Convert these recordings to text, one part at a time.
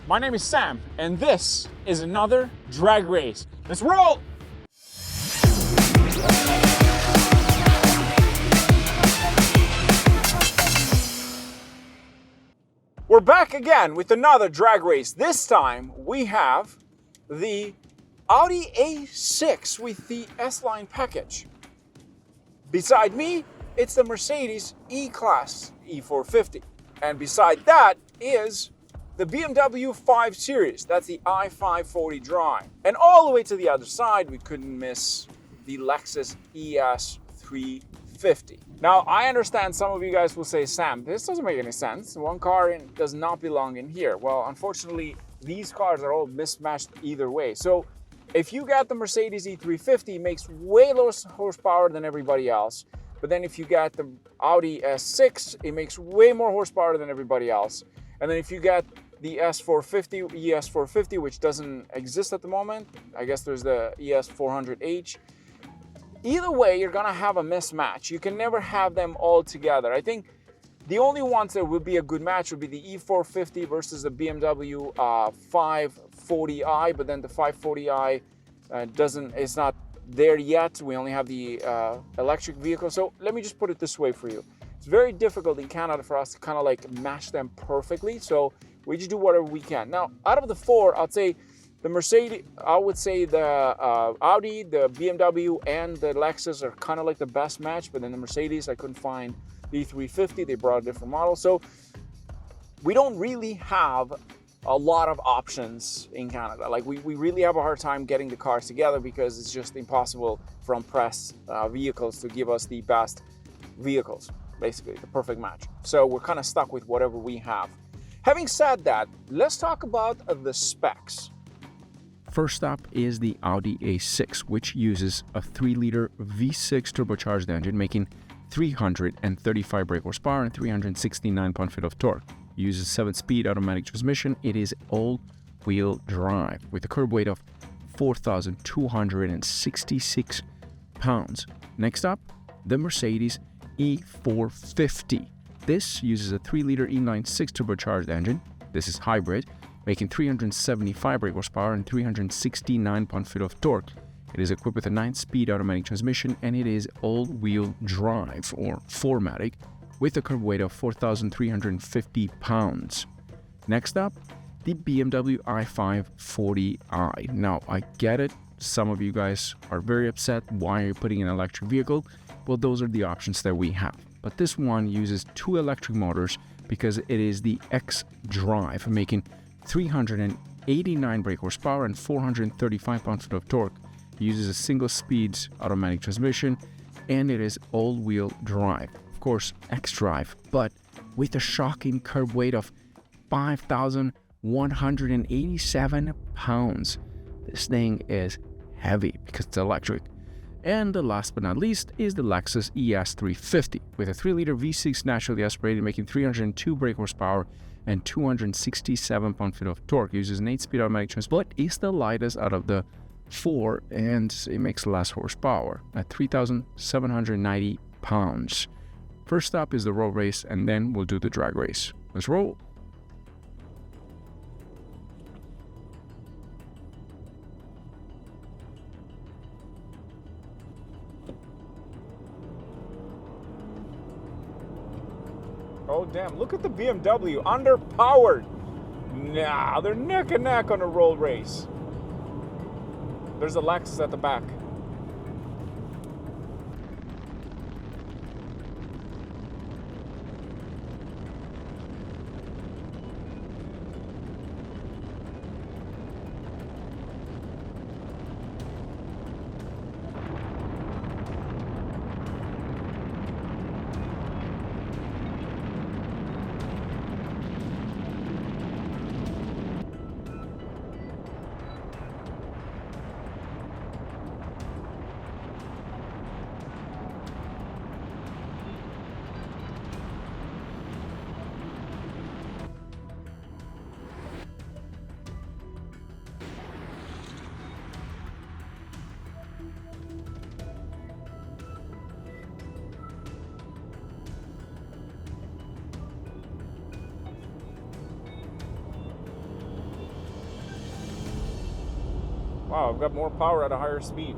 My name is Sam, and this is another drag race. Let's roll! We're back again with another drag race. This time we have the Audi A6 with the S-Line package. Beside me, it's the Mercedes E-Class E450. And beside that is the BMW 5 Series. That's the i540 Drive. And all the way to the other side, we couldn't miss the Lexus ES350. Now, I understand some of you guys will say, Sam, this doesn't make any sense. One car does not belong in here. Well, unfortunately, these cars are all mismatched either way. So if you got the Mercedes E350, it makes way less horsepower than everybody else. But then if you got the Audi S6, it makes way more horsepower than everybody else. And then if you got the S450, ES450, which doesn't exist at the moment, I guess there's the ES400H. Either way, you're gonna have a mismatch. You can never have them all together. I think the only ones that would be a good match would be the E450 versus the BMW 540i, but then the 540i is not there yet. We only have the electric vehicle. So let me just put it this way for you. It's very difficult in Canada for us to kind of like match them perfectly. So we just do whatever we can. Now, out of the four, I'd say the Mercedes, I would say the Audi, the BMW, and the Lexus are kind of like the best match. But then the Mercedes, I couldn't find the E350. They brought a different model. So we don't really have a lot of options in Canada. Like we really have a hard time getting the cars together because it's just impossible from press vehicles to give us the best vehicles, basically the perfect match. So we're kind of stuck with whatever we have. Having said that, let's talk about the specs. First up is the Audi A6, which uses a 3-liter V6 turbocharged engine, making 335 brake horsepower and 369 pound-feet of torque. It uses 7-speed automatic transmission. It is all-wheel drive with a curb weight of 4,266 pounds. Next up, the Mercedes E450. This uses a 3-liter inline-6 turbocharged engine. This is hybrid, making 375 brake horsepower and 369 pound-feet of torque. It is equipped with a 9-speed automatic transmission, and it is all-wheel drive or 4MATIC with a curb weight of 4,350 pounds. Next up, the BMW i540i. Now, I get it. Some of you guys are very upset. Why are you putting an electric vehicle? Well, those are the options that we have. But this one uses 2 electric motors because it is the X-Drive, making 389 brake horsepower and 435 pound-feet of torque. It uses a single-speed automatic transmission, and it is all-wheel drive. Of course, X-Drive, but with a shocking curb weight of 5,187 pounds. This thing is heavy because it's electric. And the last but not least is the Lexus ES350 with a 3-liter V6 naturally aspirated, making 302 brake horsepower and 267 pound-feet of torque. It uses an 8-speed automatic transmission, but is the lightest out of the 4, and it makes less horsepower at 3,790 pounds. First up is the road race, and then we'll do the drag race. Let's roll. Oh damn, look at the BMW, underpowered. Nah, they're neck and neck on a road race. There's a Lexus at the back. Wow, I've got more power at a higher speed.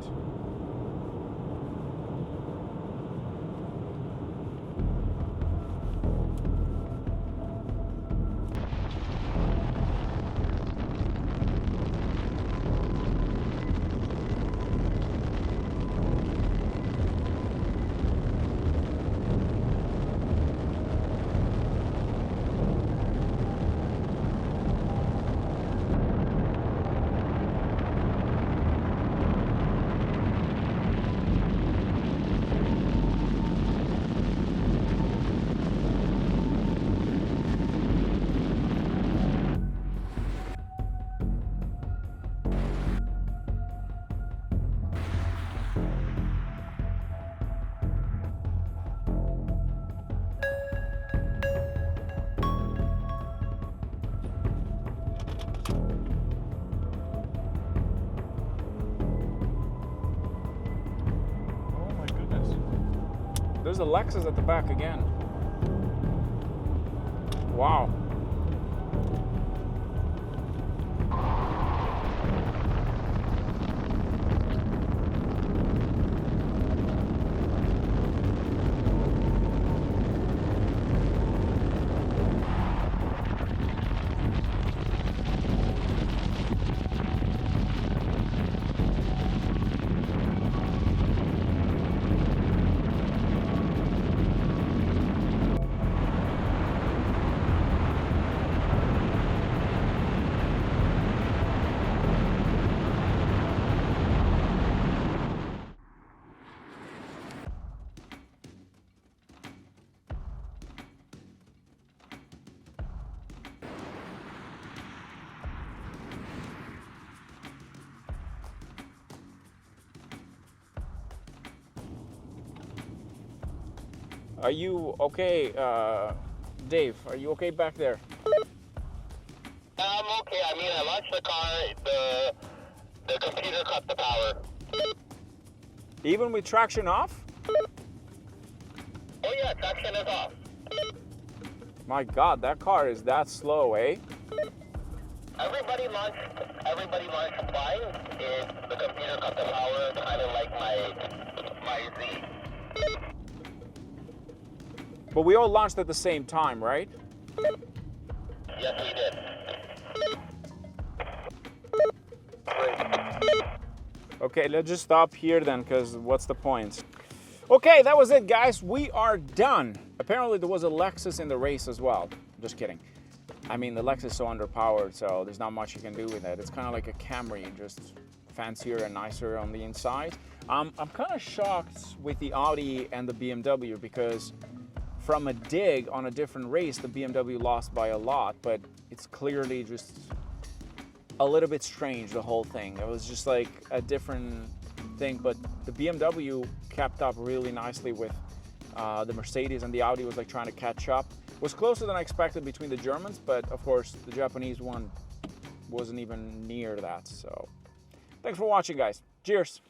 There's a Lexus at the back again. Wow. Are you okay, Dave? Are you okay back there? I'm okay. I mean, I launched the car. The computer cut the power. Even with traction off? Oh yeah, traction is off. My God, that car is that slow, eh? Everybody launched flying. The computer cut the power, kind of like my Z. But we all launched at the same time, right? Yes, we did. Okay, let's just stop here then, because what's the point? Okay, that was it, guys. We are done. Apparently, there was a Lexus in the race as well. Just kidding. I mean, the Lexus is so underpowered, so there's not much you can do with it. It's kind of like a Camry, just fancier and nicer on the inside. I'm kind of shocked with the Audi and the BMW because from a dig on a different race, the BMW lost by a lot, but it's clearly just a little bit strange, the whole thing. It was just like a different thing, but the BMW kept up really nicely with the Mercedes, and the Audi was like trying to catch up. It was closer than I expected between the Germans, but of course the Japanese one wasn't even near that. So thanks for watching, guys. Cheers.